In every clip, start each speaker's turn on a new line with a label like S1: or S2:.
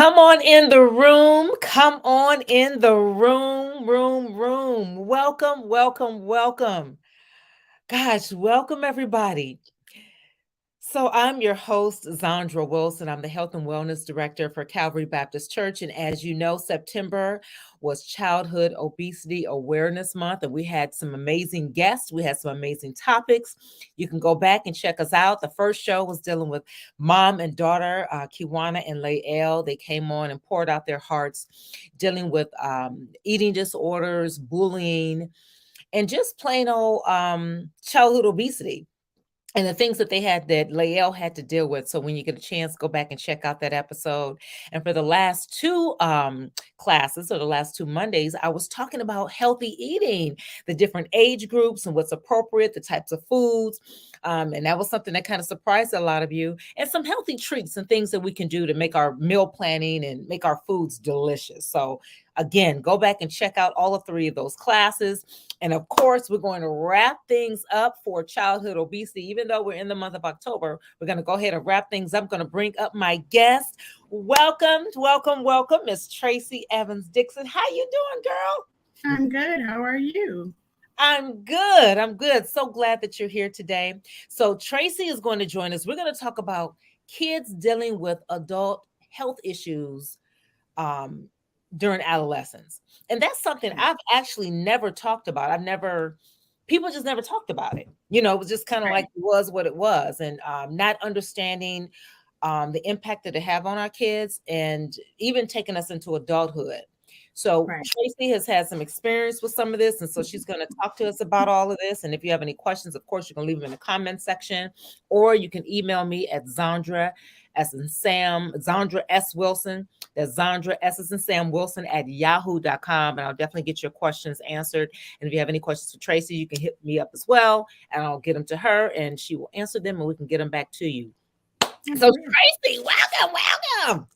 S1: Come on in the room. Come on in the room. Welcome, welcome, welcome. Gosh, welcome everybody. So I'm your host, Zondra Wilson. I'm the Health and Wellness Director for Calvary Baptist Church. And as you know, September was Childhood Obesity Awareness Month, and we had some amazing guests. We had some amazing topics. You can go back and check us out. The first show was dealing with mom and daughter, Kiwana and Lael. They came on and poured out their hearts, dealing with eating disorders, bullying, and just plain old childhood obesity and the things that they had that Lael had to deal with. So when you get a chance, go back and check out that episode. And for the last two classes, or the last two Mondays, I was talking about healthy eating, the different age groups and what's appropriate, the types of foods. And that was something that kind of surprised a lot of you, and some healthy treats and things that we can do to make our meal planning and make our foods delicious. So again, go back and check out all of three of those classes. And of course, we're going to wrap things up for childhood obesity. Even though we're in the month of October, we're going to go ahead and wrap things up. I'm going to bring up my guest. Welcome, Miss Traci Evans Dixson. How you doing, girl?
S2: I'm good. How are you?
S1: I'm good. So glad that you're here today. So Traci is going to join us. We're going to talk about kids dealing with adult health issues during adolescence. And that's something I've actually never talked about. People just never talked about it. It was just kind of like it was what it was, and not understanding the impact that it have on our kids and even taking us into adulthood. So Traci has had some experience with some of this, and so she's going to talk to us about all of this. And if you have any questions, of course, you can leave them in the comment section, or you can email me at Zondra, as in Sam, Zondra S. Wilson. That's Zondra S. as in Sam Wilson at yahoo.com. And I'll definitely get your questions answered. And if you have any questions for Traci, you can hit me up as well, and I'll get them to her, and she will answer them, and we can get them back to you. So Traci, welcome.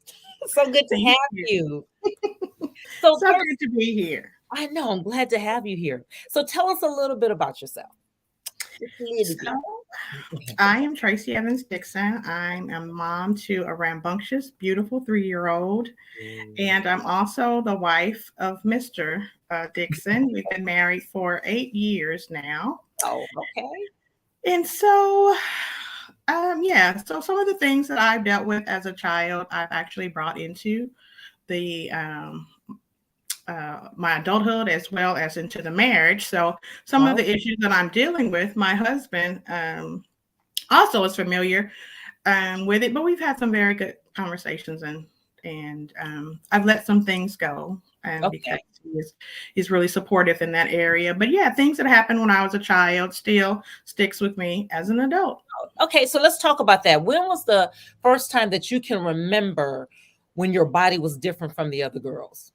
S1: So good to have you.
S2: So good to be here.
S1: I know. I'm glad to have you here. So tell us a little bit about yourself.
S2: I am Traci Evans Dixon. I'm a mom to a rambunctious, beautiful 3-year-old. And I'm also the wife of Mr. Dixon. We've been married for 8 years now.
S1: Oh, okay.
S2: And so, so some of the things that I've dealt with as a child, I've actually brought into the my adulthood as well as into the marriage. So some of the issues that I'm dealing with, my husband also is familiar with it, but we've had some very good conversations, and I've let some things go, because he's really supportive in that area. But yeah, things that happened when I was a child still sticks with me as an adult.
S1: Okay, so let's talk about that. When was the first time that you can remember when your body was different from the other girls?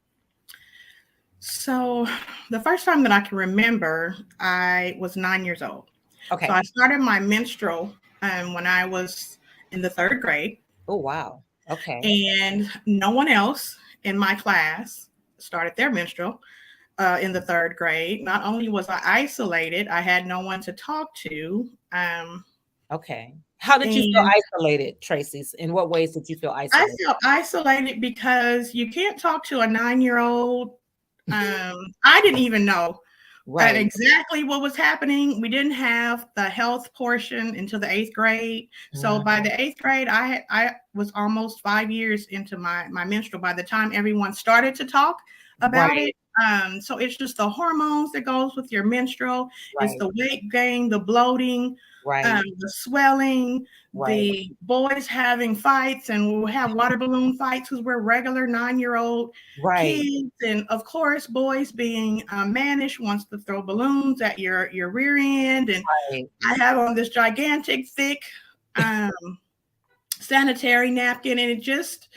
S2: So the first time that I can remember, I was 9 years old.
S1: Okay.
S2: So I started my menstrual when I was in the 3rd grade.
S1: Oh, wow. Okay.
S2: And no one else in my class started their menstrual in the 3rd grade. Not only was I isolated, I had no one to talk to.
S1: Okay. How did you feel isolated, Traci? In what ways did you feel isolated?
S2: I felt isolated because you can't talk to a 9-year-old. I didn't even know exactly what was happening. We didn't have the health portion until the 8th grade. So by the 8th grade, I was almost 5 years into my menstrual by the time everyone started to talk about it. So it's just the hormones that goes with your menstrual. It's the weight gain, the bloating, the swelling, the boys having fights, and we'll have water balloon fights because we're regular 9-year-old kids. And of course, boys being mannish wants to throw balloons at your rear end. And I have on this gigantic, thick sanitary napkin, and it just,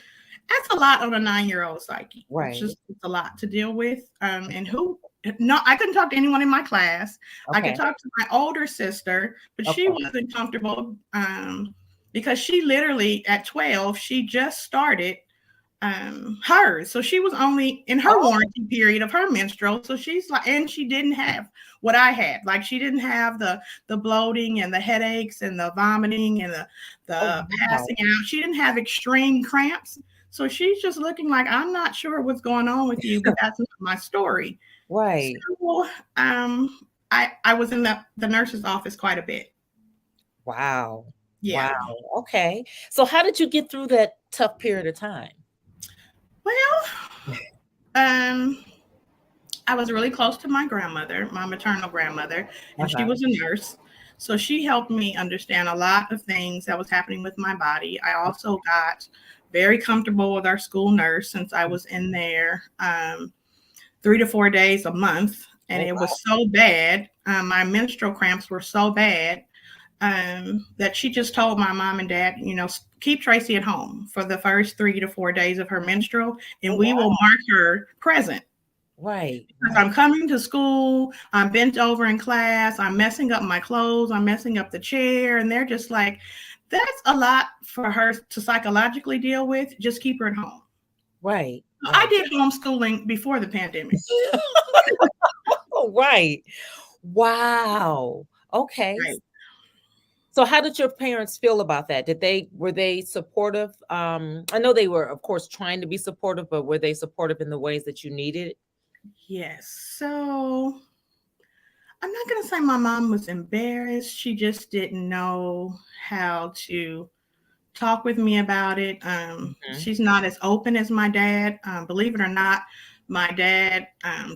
S2: that's a lot on a 9-year-old psyche. It's a lot to deal with. I couldn't talk to anyone in my class. I could talk to my older sister, but she wasn't comfortable because she literally at 12, she just started hers. So she was only in her warranty period of her menstrual. So she's like, and she didn't have what I had. Like, she didn't have the bloating and the headaches and the vomiting and the passing out. She didn't have extreme cramps. So she's just looking like, I'm not sure what's going on with you, but that's not my story.
S1: Right.
S2: So I was in the nurse's office quite a bit.
S1: Wow.
S2: Yeah.
S1: Wow. Okay. So how did you get through that tough period of time?
S2: Well, um, I was really close to my grandmother, my maternal grandmother, and she
S1: Uh-huh.
S2: was a nurse. So she helped me understand a lot of things that was happening with my body. I also got very comfortable with our school nurse since I was in there 3 to 4 days a month. And
S1: Oh,
S2: it
S1: wow.
S2: was so bad. My menstrual cramps were so bad that she just told my mom and dad, keep Traci at home for the first 3 to 4 days of her menstrual, and
S1: Oh,
S2: we will
S1: wow.
S2: mark her present.
S1: Right.
S2: Because
S1: Right.
S2: I'm coming to school, I'm bent over in class, I'm messing up my clothes, I'm messing up the chair, and they're just like, that's a lot for her to psychologically deal with. Just keep her at home.
S1: Right.
S2: I
S1: Right.
S2: did homeschooling before the pandemic.
S1: Oh, right. Wow. Okay.
S2: Right.
S1: So how did your parents feel about that? Were they supportive? I know they were, of course, trying to be supportive, but were they supportive in the ways that you needed?
S2: Yes. So I'm not going to say my mom was embarrassed. She just didn't know how to talk with me about it.
S1: Mhm.
S2: She's not as open as my dad. Believe it or not, my dad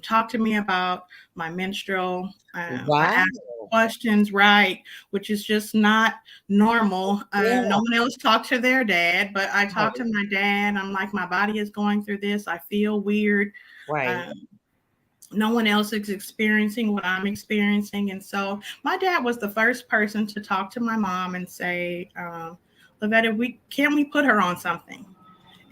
S2: talked to me about my menstrual. I
S1: Wow.
S2: asked questions, right, which is just not normal.
S1: Yeah.
S2: No one else talked to their dad, but I talked to
S1: Right.
S2: my dad. I'm like, my body is going through this. I feel weird.
S1: Right.
S2: Um, no one else is experiencing what I'm experiencing. And so my dad was the first person to talk to my mom and say, Lavetta, we put her on something?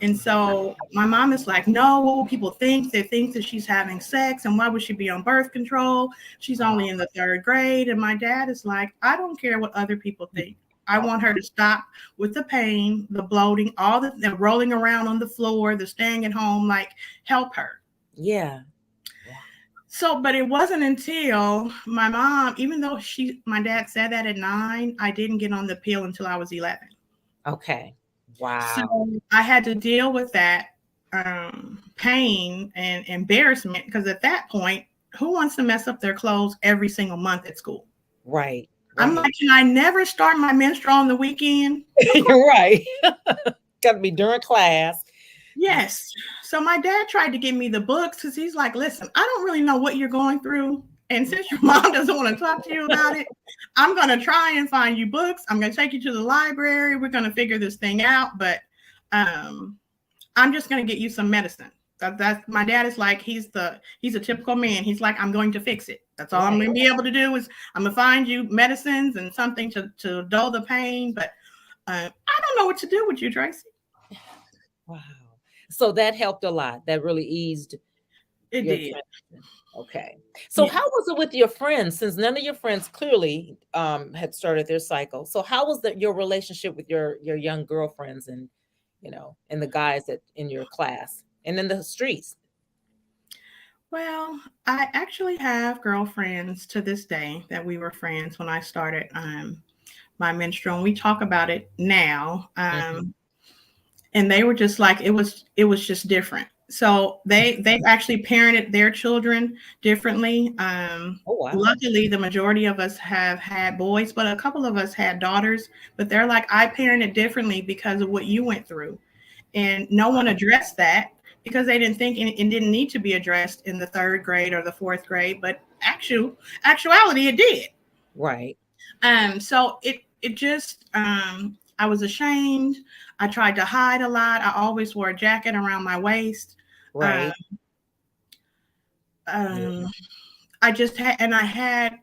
S2: And so my mom is like, no, what will people think? They think that she's having sex, and why would she be on birth control? She's only in the third grade. And my dad is like, I don't care what other people think. I want her to stop with the pain, the bloating, all the rolling around on the floor, the staying at home, like help her.
S1: Yeah.
S2: So, but it wasn't until my mom, even though my dad said that at 9, I didn't get on the pill until I was 11.
S1: Okay.
S2: So
S1: Wow.
S2: I had to deal with that pain and embarrassment because at that point, who wants to mess up their clothes every single month at school?
S1: Right.
S2: I'm
S1: Right.
S2: like, can I never start my menstrual on the weekend? Of course,
S1: You're right. Got to be during class.
S2: yes. So my dad tried to give me the books because he's like, listen, I don't really know what you're going through. And since your mom doesn't want to talk to you about it, I'm going to try and find you books. I'm going to take you to the library. We're going to figure this thing out. But um, I'm just going to get you some medicine. That's my dad is like, he's a typical man. He's like, I'm going to fix it. That's all I'm
S1: Right.
S2: going to be able to do is I'm going to find you medicines and something to dull the pain. But I don't know what to do with you, Traci.
S1: Wow. So that helped a lot. That really eased
S2: It
S1: your
S2: did.
S1: transition. Okay. So
S2: Yeah.
S1: how was it with your friends? Since none of your friends clearly had started their cycle. So how was your relationship with your young girlfriends and and the guys that in your class and in the streets?
S2: Well, I actually have girlfriends to this day that we were friends when I started my menstrual. And we talk about it now.
S1: Mhm.
S2: And they were just like it was just different. So they've actually parented their children differently.
S1: Oh, wow.
S2: Luckily, the majority of us have had boys, but a couple of us had daughters. But they're like, I parented differently because of what you went through, and no one addressed that because they didn't think it didn't need to be addressed in the third grade or the fourth grade. But actuality, it did.
S1: Right.
S2: So it just I was ashamed. I tried to hide a lot. I always wore a jacket around my waist. Um,
S1: Right.
S2: um,
S1: Yeah.
S2: I just had, and I had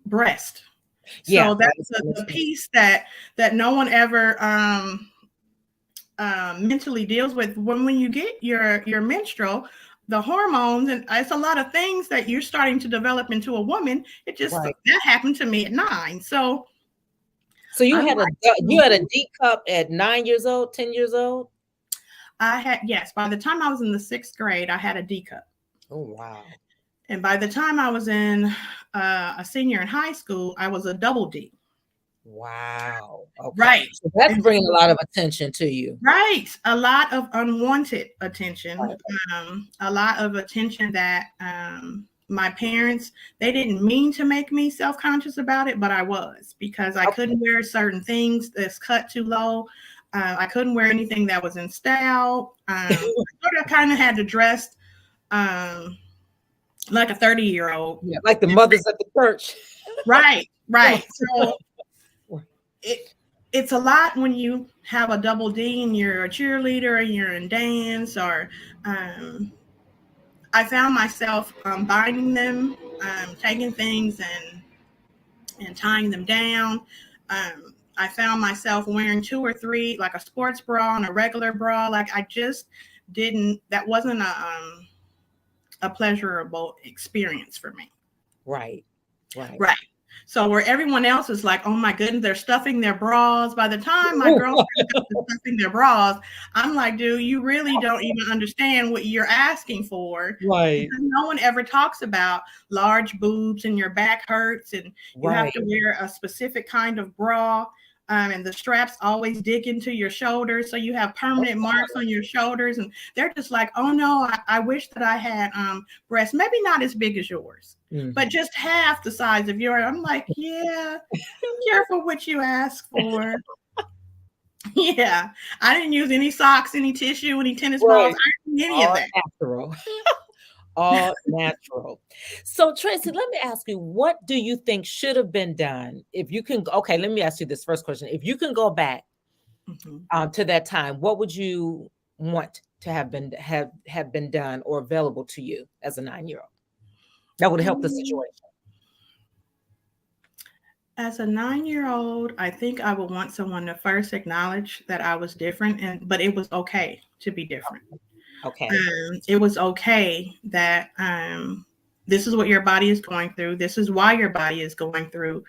S2: breast.
S1: Yeah,
S2: So
S1: that
S2: that's
S1: was
S2: the
S1: understand.
S2: piece that no one ever mentally deals with when you get your menstrual, the hormones, and it's a lot of things that you're starting to develop into a woman. It just
S1: Right.
S2: that happened to me at 9. So
S1: So you
S2: I'm
S1: had
S2: like,
S1: a D cup at 9 years old, 10 years old?
S2: I had, yes, by the time I was in the 6th grade, I had a D cup.
S1: Oh, wow.
S2: And by the time I was in a senior in high school, I was a double D.
S1: Wow. Okay.
S2: Right.
S1: So that's
S2: And
S1: bringing a lot of attention to you.
S2: right. A lot of unwanted attention,
S1: Right.
S2: a lot of attention that my parents, they didn't mean to make me self-conscious about it, but I was, because I couldn't wear certain things that's cut too low. I couldn't wear anything that was in style. I sort of kind of had to dress um, like a 30-year-old.
S1: Yeah, like the mothers at the church.
S2: Right, right. So it it's a lot when you have a double D and you're a cheerleader and you're in dance, or um, I found myself binding them, taking things and tying them down. I found myself wearing two or three, like a sports bra and a regular bra. Like I just didn't. That wasn't a pleasurable experience for me.
S1: Right. Right.
S2: Right. So where everyone else is like, oh my goodness, they're stuffing their bras. By the time my girlfriend got to stuffing their bras, I'm like, dude, you really don't even understand what you're asking for.
S1: Right.
S2: Because no one ever talks about large boobs and your back hurts and you have
S1: Right.
S2: to wear a specific kind of bra. And the straps always dig into your shoulders. So you have permanent marks on your shoulders. And they're just like, oh no, I wish that I had breasts, maybe not as big as yours, but just half the size of yours. I'm like, yeah, be careful what you ask for. Yeah. I didn't use any socks, any tissue, any tennis balls.
S1: Right.
S2: I didn't any of
S1: All
S2: that.
S1: natural. All natural. So Traci, let me ask you, what do you think should have been done if you can? Okay, let me ask you this first question. If you can go back to that time, what would you want to have been done or available to you as a 9-year-old that would help the situation?
S2: As a 9-year-old, I think I would want someone to first acknowledge that I was different, but it was okay to be different.
S1: Okay.
S2: It was okay that this is what your body is going through. This is why your body is going through.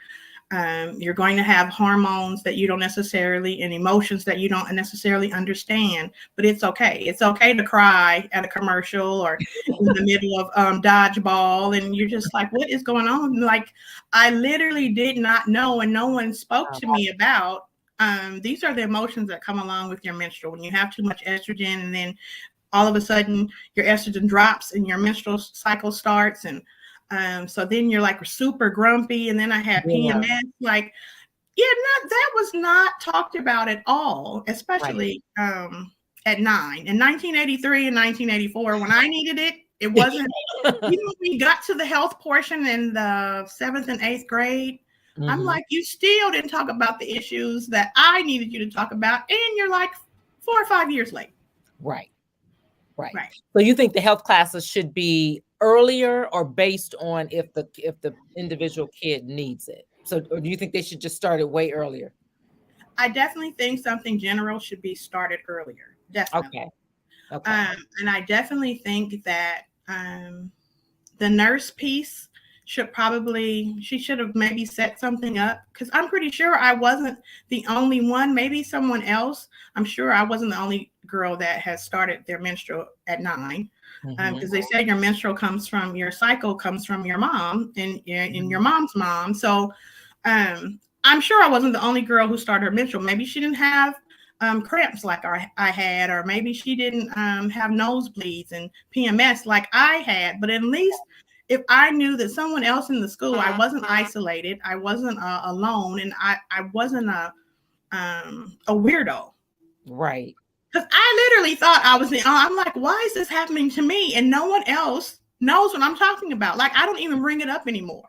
S2: You're going to have hormones that you don't necessarily, and emotions that you don't necessarily understand, but it's okay. It's okay to cry at a commercial or in the middle of dodgeball, and you're just like, what is going on? Like, I literally did not know, and no one spoke to me about. These are the emotions that come along with your menstrual. When you have too much estrogen, and then all of a sudden your estrogen drops and your menstrual cycle starts, and so then you're like super grumpy, and then I had PMS. Like, yeah, that was not talked about at all, especially at 9 in 1983 and 1984 when I needed it. It wasn't. Even when we got to the health portion in the 7th and 8th grade, I'm like, you still didn't talk about the issues that I needed you to talk about, and you're like 4 or 5 years late.
S1: Right. So you think the health classes should be earlier or based on if the individual kid needs it? So, or do you think they should just start it way earlier?
S2: I definitely think something general should be started earlier. Definitely.
S1: Okay.
S2: And I definitely think that the nurse piece she should have maybe set something up, because I'm pretty sure I wasn't the only one. Maybe someone else. I'm sure I wasn't the only girl that has started their menstrual at 9, because they say your cycle comes from your mom and your mom's mom. So I'm sure I wasn't the only girl who started her menstrual. Maybe she didn't have cramps like I had, or maybe she didn't have nosebleeds and PMS like I had. But at least if I knew that someone else in the school, I wasn't isolated, I wasn't alone, and I wasn't a weirdo.
S1: Right.
S2: Because I literally thought I was I'm like, why is this happening to me? And no one else knows what I'm talking about. Like, I don't even bring it up anymore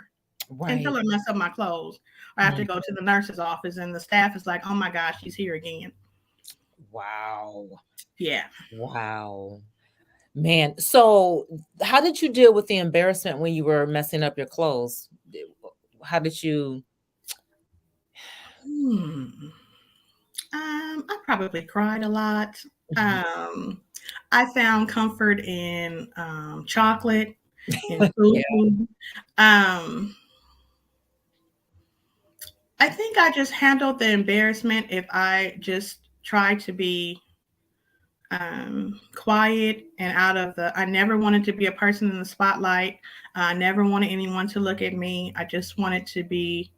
S2: until I mess up my clothes. Or I have to go to the nurse's office and the staff is like, oh my gosh, she's here again.
S1: Wow.
S2: Yeah.
S1: Wow. Man, so how did you deal with the embarrassment when you were messing up your clothes? How did you?
S2: I probably cried a lot. I found comfort in chocolate and food. I think I just handled the embarrassment if I just tried to be quiet and out of I never wanted to be a person in the spotlight. I never wanted anyone to look at me. I just wanted to be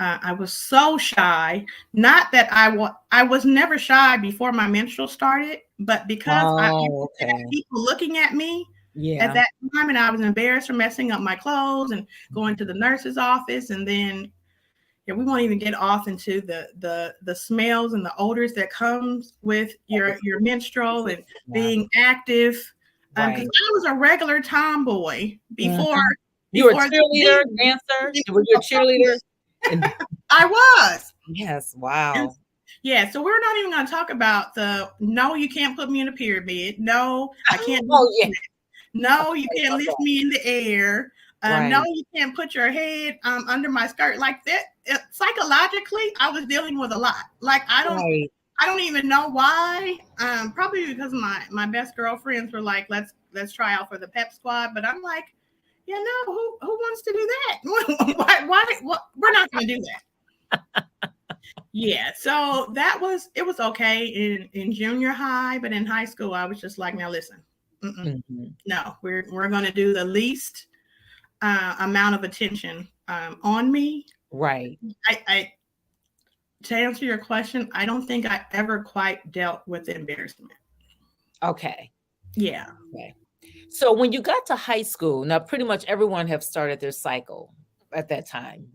S2: I was so shy. Not that I was never shy before my menstrual started, but because I
S1: Oh,
S2: always had
S1: okay.
S2: people looking at me at
S1: Yeah.
S2: that time, and I was embarrassed for messing up my clothes and going to the nurse's office, and then yeah, we won't even get off into the smells and the odors that comes with your menstrual and
S1: Yeah.
S2: being active. Because
S1: Right.
S2: I was a regular tomboy before
S1: Mhm. You were a
S2: before the
S1: cheerleader,
S2: thing
S1: dancer?
S2: became
S1: Were you a cheerleader?
S2: appropriate.
S1: And
S2: I was.
S1: yes,
S2: And
S1: wow.
S2: yeah, so we're not even going to talk about the no, you can't put me in a pyramid. No, I can't do
S1: Oh, yeah.
S2: this. No, you
S1: Okay,
S2: can't
S1: love
S2: lift
S1: that.
S2: me in the air. No,
S1: Right.
S2: you can't put your head under my skirt like that. Psychologically, I was dealing with a lot. Like
S1: Right.
S2: I don't even know why. Probably because my best girlfriends were like, let's try out for the pep squad. But I'm like, yeah, no, who wants to do that? Why? We're not going to do that. Yeah, so it was okay in junior high, but in high school, I was just like, now listen,
S1: Mhm.
S2: no, we're going to do the least amount of attention on me.
S1: Right.
S2: I To answer your question, I don't think I ever quite dealt with embarrassment.
S1: Okay.
S2: Yeah.
S1: Okay. So when you got to high school, now pretty much everyone have started their cycle at that time,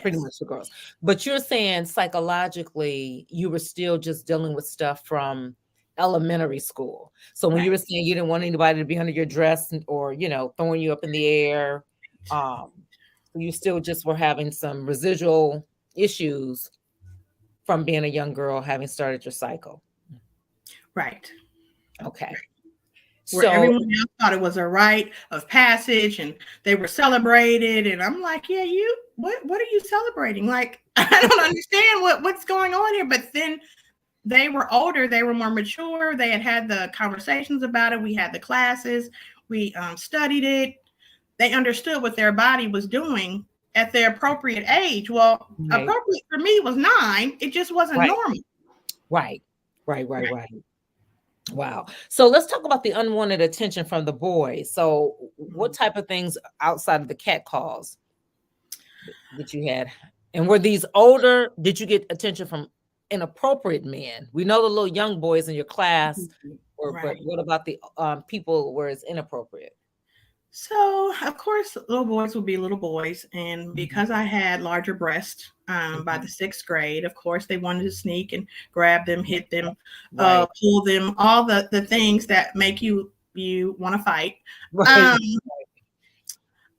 S1: pretty
S2: Yes.
S1: much the girls. But you're saying psychologically you were still just dealing with stuff from elementary school. So when you
S2: Right.
S1: were saying you didn't want anybody to be under your dress or, throwing you up in the air, um, you still just were having some residual issues from being a young girl having started your cycle.
S2: Right.
S1: Okay.
S2: Where
S1: So
S2: everyone else thought it was a rite of passage and they were celebrated, and I'm like, yeah, what are you celebrating? Like, I don't understand what's going on here. But then they were older, they were more mature, they had the conversations about it, we had the classes, we studied it, they understood what their body was doing at their appropriate age. Well,
S1: right,
S2: appropriate for me was 9, it just wasn't
S1: right,
S2: normal.
S1: right, right, right,
S2: Right.
S1: right. Wow. So let's talk about the unwanted attention from the boys. So what
S2: Mhm.
S1: type of things outside of the cat calls that you had? And were these older? Did you get attention from inappropriate men? We know the little young boys in your class, but
S2: Right.
S1: what about the people where it's inappropriate?
S2: So, of course, little boys will be little boys. And
S1: Mhm,
S2: because I had larger breasts by
S1: mhm.
S2: the 6th grade, of course, they wanted to sneak and grab them, hit them,
S1: Right,
S2: pull them, all the things that make you want to fight.
S1: right,
S2: Um,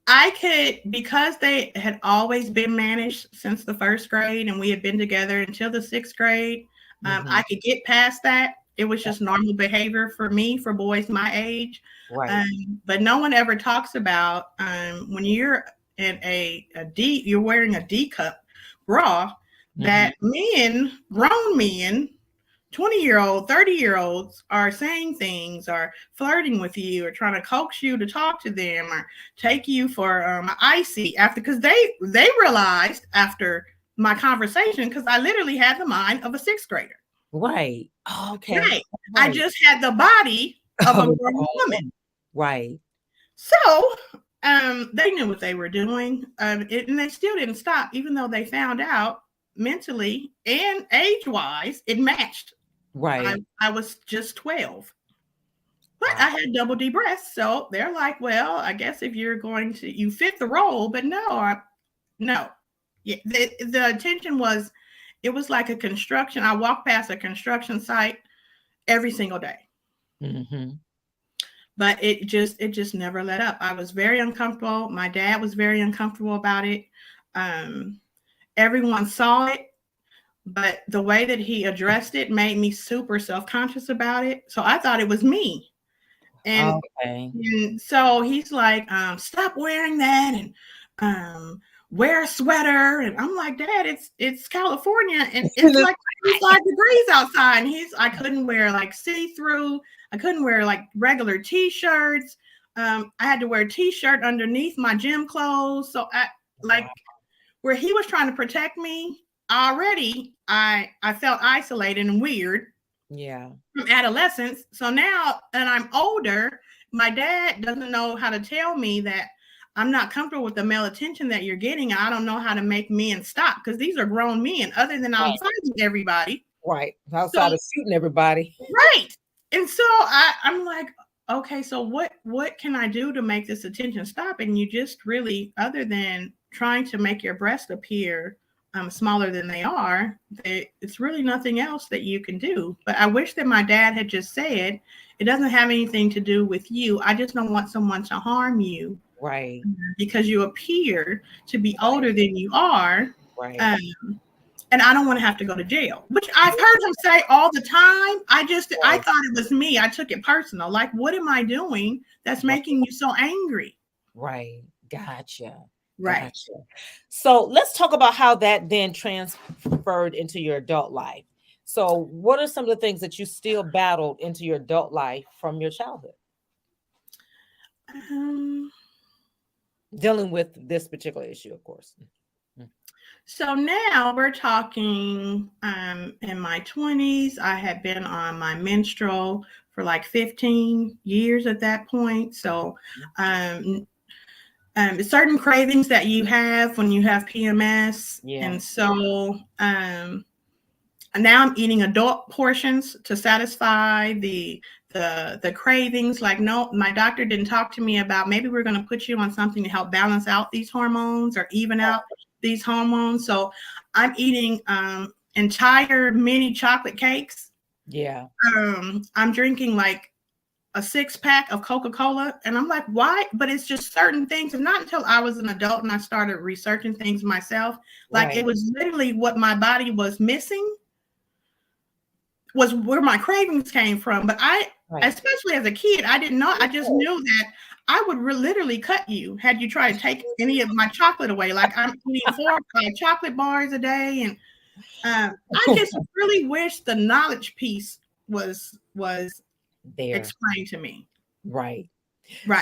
S2: I could, because they had always been managed since the 1st grade and we had been together until the 6th grade,
S1: mhm,
S2: I could get past that. It was just normal behavior for me, for boys my age.
S1: right.
S2: But no one ever talks about when you're in a D, you're wearing a D cup bra,
S1: Mhm.
S2: that men, grown men, 20-year-old, 30-year-olds are saying things or flirting with you or trying to coax you to talk to them or take you for icy after, because they realized after my conversation, because I literally had the mind of a 6th grader.
S1: Right. Oh, okay.
S2: Right. I
S1: Right.
S2: just had the body of a
S1: Oh,
S2: grown woman.
S1: right.
S2: So they knew what they were doing, and they still didn't stop, even though they found out mentally and age wise it matched.
S1: Right.
S2: I was just 12. But
S1: Wow.
S2: I had double D breasts, so they're like, "Well, I guess if you're going to, you fit the role." But no, no. Yeah, the attention was, it was like a construction. I walked past a construction site every single day,
S1: Mhm.
S2: but it just never let up. I was very uncomfortable. My dad was very uncomfortable about it. Um, Everyone saw it, but the way that he addressed it made me super self conscious about it. So I thought it was me. And
S1: Okay.
S2: so he's like, stop wearing that and um, wear a sweater. And I'm like, Dad, it's California and it's like 35 degrees outside. And I couldn't wear like see-through. I couldn't wear like regular t-shirts. I had to wear a t-shirt underneath my gym clothes. So I like,
S1: Wow.
S2: where he was trying to protect me already, I felt isolated and weird
S1: Yeah.
S2: from adolescence. So now that I'm older, my dad doesn't know how to tell me that I'm not comfortable with the male attention that you're getting. I don't know how to make men stop because these are grown men other than I'm fighting everybody.
S1: Right.
S2: So,
S1: Outside of shooting everybody.
S2: right. And so I'm like, okay, so what can I do to make this attention stop? And you just really, other than trying to make your breasts appear smaller than they are, it's really nothing else that you can do. But I wish that my dad had just said, it doesn't have anything to do with you. I just don't want someone to harm you.
S1: Right.
S2: Because you appear to be older than you are.
S1: Right.
S2: And I don't want to have to go to jail, which I've heard him say all the time. I thought it was me. I took it personal. Like, what am I doing that's making you so angry?
S1: Right. Gotcha.
S2: Right.
S1: Gotcha. So let's talk about how that then transferred into your adult life. So what are some of the things that you still battled into your adult life from your childhood? Dealing with this particular issue, of course.
S2: So now we're talking in my 20s. I had been on my menstrual for like 15 years at that point. So certain cravings that you have when you have PMS. Yeah. And so now I'm eating adult portions to satisfy the cravings. Like, no, my doctor didn't talk to me about maybe we're going to put you on something to help balance out these hormones or even out these hormones. So I'm eating entire mini chocolate cakes.
S1: Yeah.
S2: I'm drinking like a 6-pack of Coca-Cola. And I'm like, why? But it's just certain things. And not until I was an adult and I started researching things myself. Like it was literally what my body was missing was where my cravings came from. But especially as a kid, I didn't know. I just knew that I would literally cut you had you tried to take any of my chocolate away. Like I'm eating 4 or 5 chocolate bars a day. And I just really wish the knowledge piece was there explained to me.
S1: Right.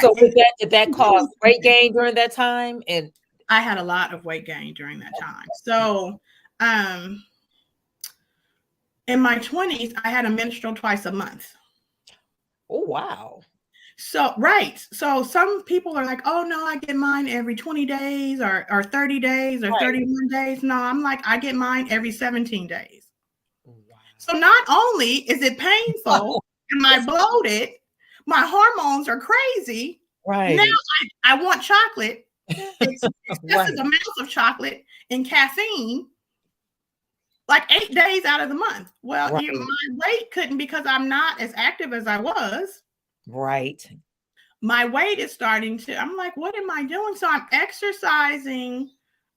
S1: So did that cause weight gain during that time? And
S2: I had a lot of weight gain during that time. So in my 20s, I had a menstrual twice a month.
S1: Oh, wow.
S2: So, right. So some people are like, oh, no, I get mine every 20 days or 30 days or 31 days. No, I'm like, I get mine every 17 days. Wow. So not only is it painful, am I bloated, my hormones are crazy.
S1: Right.
S2: Now I want chocolate. Excessive amounts of chocolate and caffeine. Like 8 days out of the month. Well, my weight couldn't because I'm not as active as I was.
S1: Right.
S2: My weight is starting to, I'm like, what am I doing? So I'm exercising,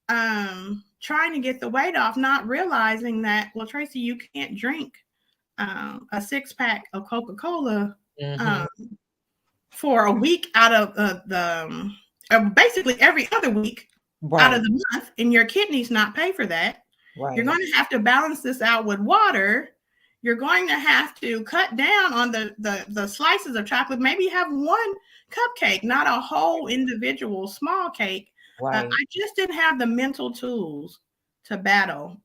S2: trying to get the weight off, not realizing that, well, Traci, you can't drink a 6-pack of Coca-Cola for a week out of basically every other week out of the month, and your kidneys not pay for that. Right. You're going to have to balance this out with water. You're going to have to cut down on the slices of chocolate. Maybe have 1 cupcake, not a whole individual small cake. Right. I just didn't have the mental tools to battle.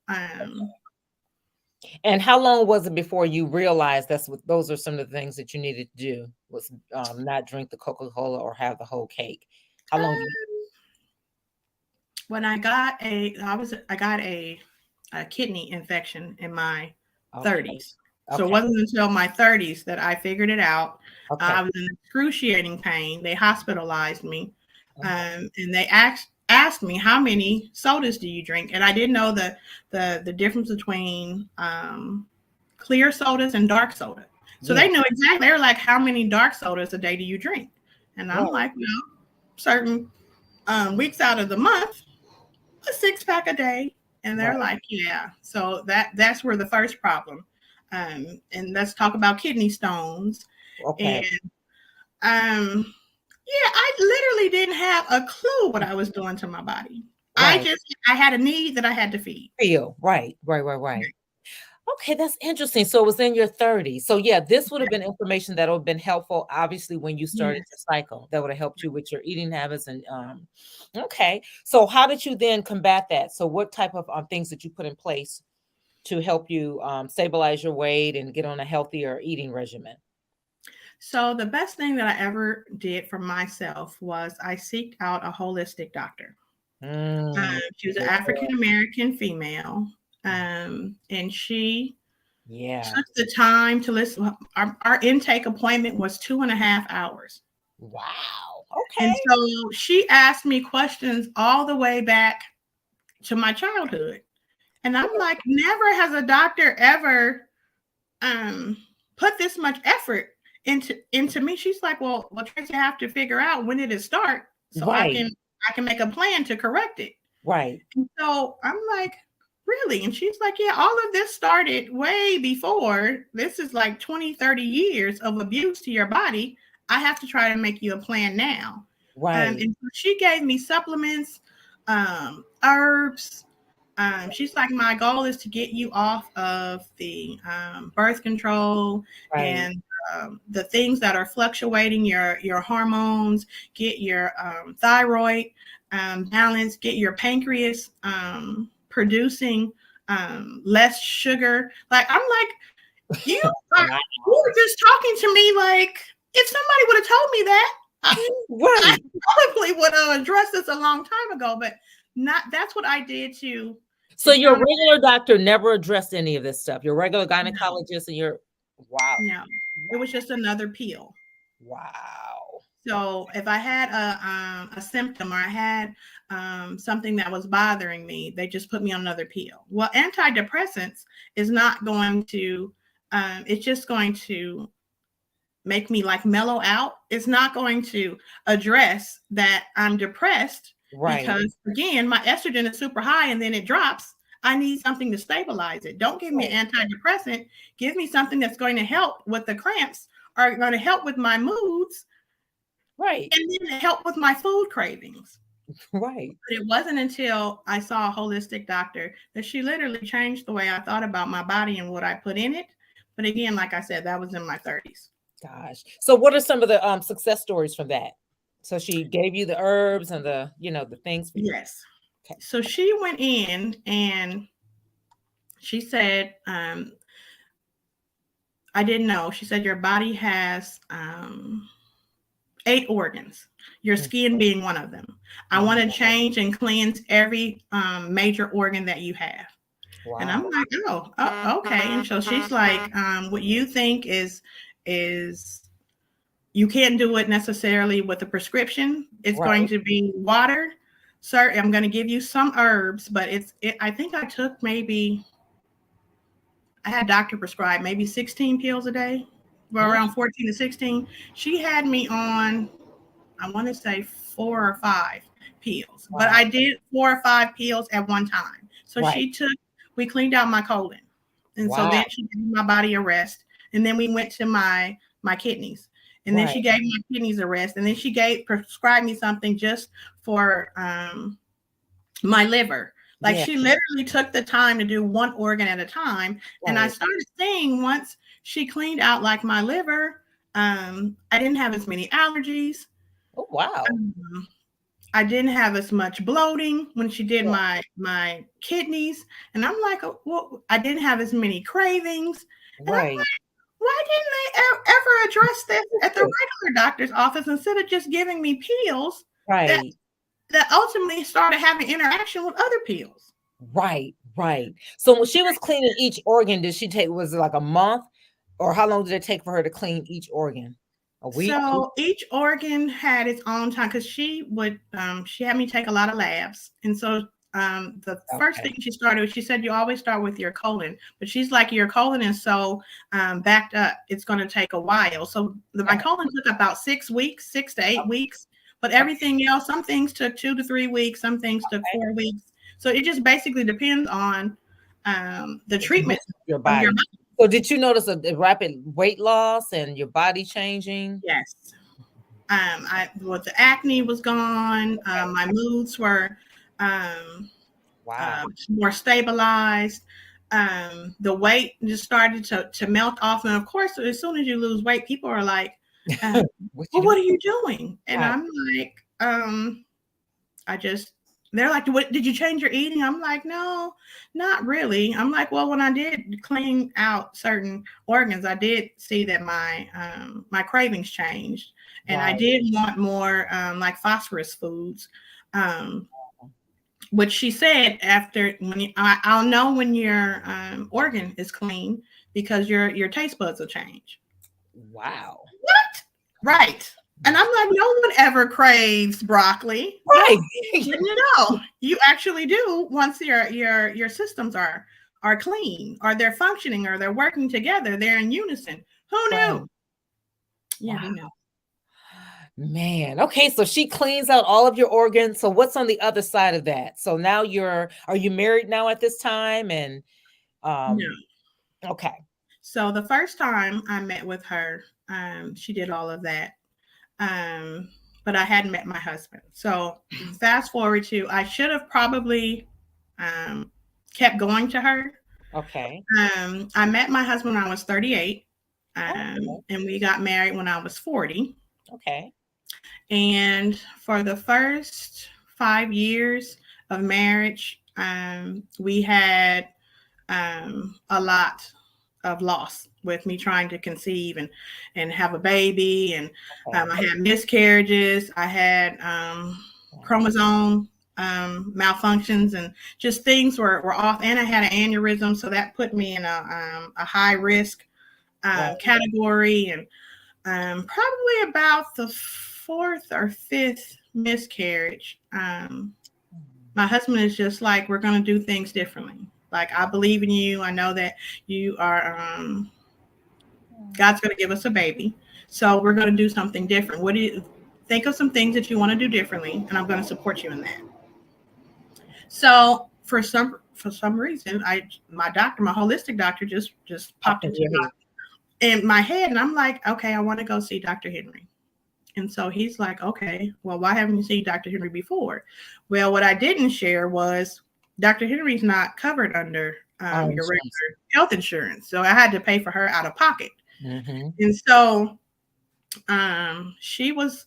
S1: And how long was it before you realized those are some of the things that you needed to do was not drink the Coca-Cola or have the whole cake? How long?
S2: When I got a kidney infection in my 30s. So it wasn't until my 30s that I figured it out. I was in excruciating pain. They hospitalized me. And they asked me, how many sodas do you drink? And I didn't know the difference between clear sodas and dark soda. So they knew exactly. They were like, how many dark sodas a day do you drink? And I'm like, well, certain weeks out of the month, a 6-pack a day. And they're like, yeah. So that's where the first problem. And let's talk about kidney stones. And I literally didn't have a clue what I was doing to my body. I had a need that I had to feed.
S1: Right. Okay, that's interesting. So it was in your 30s. So this would have been information that would have been helpful, obviously, when you started to cycle. That would have helped you with your eating habits. And okay. So how did you then combat that? So what type of things did you put in place to help you stabilize your weight and get on a healthier eating regimen?
S2: So the best thing that I ever did for myself was I seeked out a holistic doctor. She was an
S1: Yeah.
S2: African American female, and she
S1: Yeah.
S2: took the time to listen. Our intake appointment was 2.5 hours.
S1: Wow.
S2: And
S1: Okay.
S2: so she asked me questions all the way back to my childhood. And I'm like, never has a doctor ever put this much effort into me. She's like, well, Traci, I have to figure out when did it start so
S1: Right.
S2: I can make a plan to correct it.
S1: Right.
S2: And so I'm like, really? And she's like, yeah, all of this started way before. This is like 20, 30 years of abuse to your body. I have to try to make you a plan now.
S1: Right.
S2: And so she gave me supplements, herbs. She's like, my goal is to get you off of the birth control
S1: Right.
S2: and the things that are fluctuating your hormones, get your thyroid balance, get your pancreas producing less sugar. Like, I'm like,
S1: Wow.
S2: you were just talking to me like if somebody would have told me that, I
S1: Right.
S2: probably would have addressed this a long time ago, but not. That's what I did
S1: So
S2: to
S1: your
S2: counter.
S1: regular doctor never addressed any of this stuff. Your regular
S2: No,
S1: gynecologist and your wow.
S2: no, it was just another pill.
S1: Wow.
S2: So if I had a symptom or I had something that was bothering me, they just put me on another pill. Well, antidepressants is not going to. It's just going to make me like mellow out. It's not going to address that I'm depressed
S1: Right.
S2: because again, my estrogen is super high and then it drops. I need something to stabilize it. Don't give me
S1: Right.
S2: an antidepressant. Give me something that's going to help with the cramps or going to help with my moods
S1: Right.
S2: and then help with my food cravings.
S1: Right.
S2: But it wasn't until I saw a holistic doctor that she literally changed the way I thought about my body and what I put in it. But again, like I said, that was in my 30s.
S1: Gosh. So what are some of the success stories from that? So she gave you the herbs and the things for you.
S2: Yes.
S1: Okay.
S2: So she went in and she said, I didn't know. She said, your body has 8 organs, your skin being one of them. I want to change and cleanse every major organ that you have. And I'm
S1: Wow.
S2: like, oh, okay. And so she's like, what you think is you can't do it necessarily with a prescription. It's going
S1: Right.
S2: to be water. Sir, I'm going to give you some herbs, but I think I took I had doctor prescribed maybe 16 pills a day, or
S1: Mm.
S2: around 14 to 16. She had me on, I want to say 4 or 5 pills, but
S1: Wow.
S2: I did 4 or 5 pills at one time. So
S1: Right.
S2: we cleaned out my colon. And so
S1: Wow.
S2: then she gave my body a rest. And then we went to my kidneys. And then
S1: Right.
S2: she gave my kidneys a rest. And then she prescribed me something just for my liver. Like
S1: Yeah.
S2: she literally took the time to do one organ at a time. And I
S1: Right.
S2: started seeing once she cleaned out like my liver, I didn't have as many allergies.
S1: Oh, wow.
S2: Um, I didn't have as much bloating when she did
S1: Yeah.
S2: my kidneys. And I'm like, well, I didn't have as many cravings. And I'm
S1: Right.
S2: like, why didn't they ever address this at the regular doctor's office instead of just giving me pills that
S1: Right.
S2: ultimately started having interaction with other pills?
S1: Right. Right. So when she was cleaning each organ, was it like a month? Or how long did it take for her to clean each organ? A week?
S2: So each organ had its own time because she had me take a lot of labs. And so the first
S1: Okay.
S2: thing she started with, she said, you always start with your colon, but she's like, your colon is so backed up, it's going to take a while. So my colon took about 6 weeks, 6 to 8 weeks, but everything else, some things took 2 to 3 weeks, some things took 4 weeks. So it just basically depends on the treatment
S1: Your
S2: of your
S1: body.
S2: body.
S1: So did you notice a rapid weight loss and your body changing?
S2: Yes. The acne was gone. My moods were
S1: Wow.
S2: more stabilized. The weight just started to melt off. And of course, as soon as you lose weight, people are like,
S1: What you
S2: well,
S1: doing?
S2: what are you doing? And
S1: Right.
S2: I'm like, I just they're like, "What did you change your eating?" I'm like, "No, not really." I'm like, "Well, when I did clean out certain organs, I did see that my cravings changed, and I
S1: Right.
S2: did want more like phosphorus foods." Um, which she said after when I'll know when your organ is clean because your taste buds will change.
S1: Wow.
S2: What? Right. And I'm like, no one ever craves broccoli. Well,
S1: Right.
S2: you actually do once your systems are clean, or they're functioning, or they're working together, they're in unison. Who
S1: Right.
S2: knew? Yeah,
S1: Wow.
S2: who knew?
S1: Man. Okay, so she cleans out all of your organs. So what's on the other side of that? So now are you married now at this time? And
S2: No.
S1: um okay.
S2: So the first time I met with her, she did all of that. But I hadn't met my husband. So fast forward to I should have probably um, kept going to her.
S1: Okay.
S2: I met my husband when I was 38,
S1: Okay.
S2: and we got married when I was 40.
S1: Okay.
S2: And for the first 5 years of marriage, we had a lot of loss with me trying to conceive and have a baby, and
S1: Okay.
S2: I had miscarriages, I had
S1: Wow.
S2: chromosome malfunctions, and just things were off, and I had an aneurysm, so that put me in a high risk
S1: Right.
S2: category. And probably about the fourth or fifth miscarriage, my husband is just like, we're going to do things differently. Like, I believe in you. I know that you are, God's going to give us a baby. So we're going to do something different. What do you think of some things that you want to do differently? And I'm going to support you in that. So for some reason, my holistic doctor just
S1: Up
S2: popped
S1: in
S2: into
S1: your head.
S2: my head, and I'm like, okay, I want to go see Dr. Henry. And so he's like, okay, well, why haven't you seen Dr. Henry before? Well, what I didn't share was Dr. Henry's not covered under
S1: Oh,
S2: your
S1: insurance.
S2: regular health insurance. So I had to pay for her out of pocket.
S1: Mm-hmm.
S2: And so she was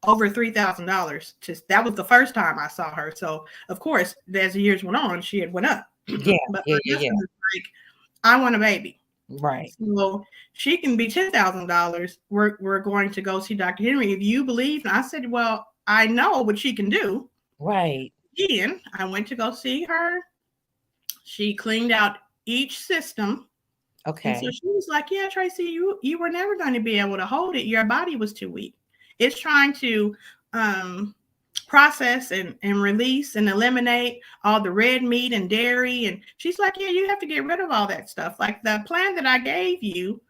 S2: over $3,000. That was the first time I saw her. So of course, as the years went on, she had went up.
S1: Yeah,
S2: But
S1: yeah,
S2: my
S1: yeah,
S2: husband was like, I want a baby.
S1: yeah. Right.
S2: So she can be $10,000. We're going to go see Dr. Henry if you believe. And I said, well, I know what she can do.
S1: Right.
S2: Again, I went to go see her. She cleaned out each system. And so
S1: Okay.
S2: she was like, yeah, Traci, you were never going to be able to hold it. Your body was too weak. It's trying to um, process and release and eliminate all the red meat and dairy. And she's like, yeah, you have to get rid of all that stuff. Like, the plan that I gave you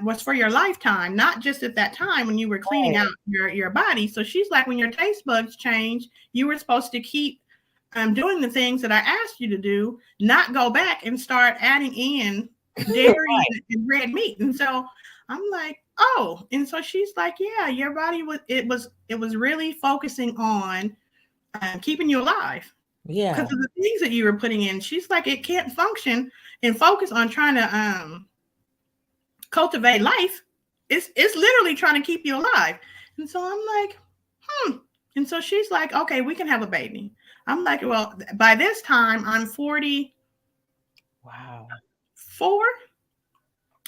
S2: was for your lifetime, not just at that time when you were cleaning
S1: Right.
S2: out your body. So she's like, when your taste buds change, you were supposed to keep doing the things that I asked you to do, not go back and start adding in dairy
S1: Right.
S2: and red meat. And so I'm like, oh. And so she's like, yeah, your body was really focusing on keeping you alive because
S1: Yeah.
S2: of the things that you were putting in. She's like, it can't function and focus on trying to cultivate life. It's literally trying to keep you alive. And so I'm like, hmm. And so she's like, okay, we can have a baby. I'm like, well, by this time I'm 44.
S1: Wow.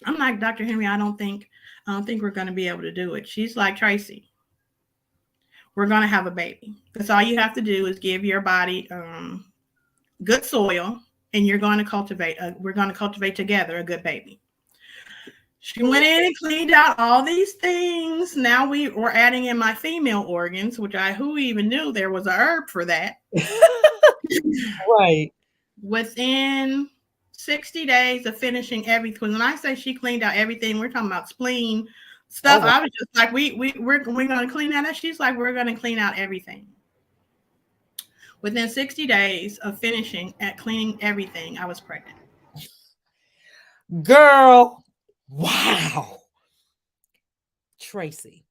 S2: I'm like, Dr. Henry, I don't think we're going to be able to do it. She's like, Traci, we're going to have a baby. That's all you have to do is give your body good soil, and we're going to cultivate together a good baby. She went in and cleaned out all these things. Now we were adding in my female organs, which who even knew there was a herb for that.
S1: Right.
S2: Within 60 days of finishing everything, when I say she cleaned out everything, we're talking about spleen
S1: Oh,
S2: stuff.
S1: wow.
S2: I was just like, we're going to clean that up. She's like, we're going to clean out everything. Within 60 days of finishing at cleaning everything, I was pregnant.
S1: Girl. Wow. Traci.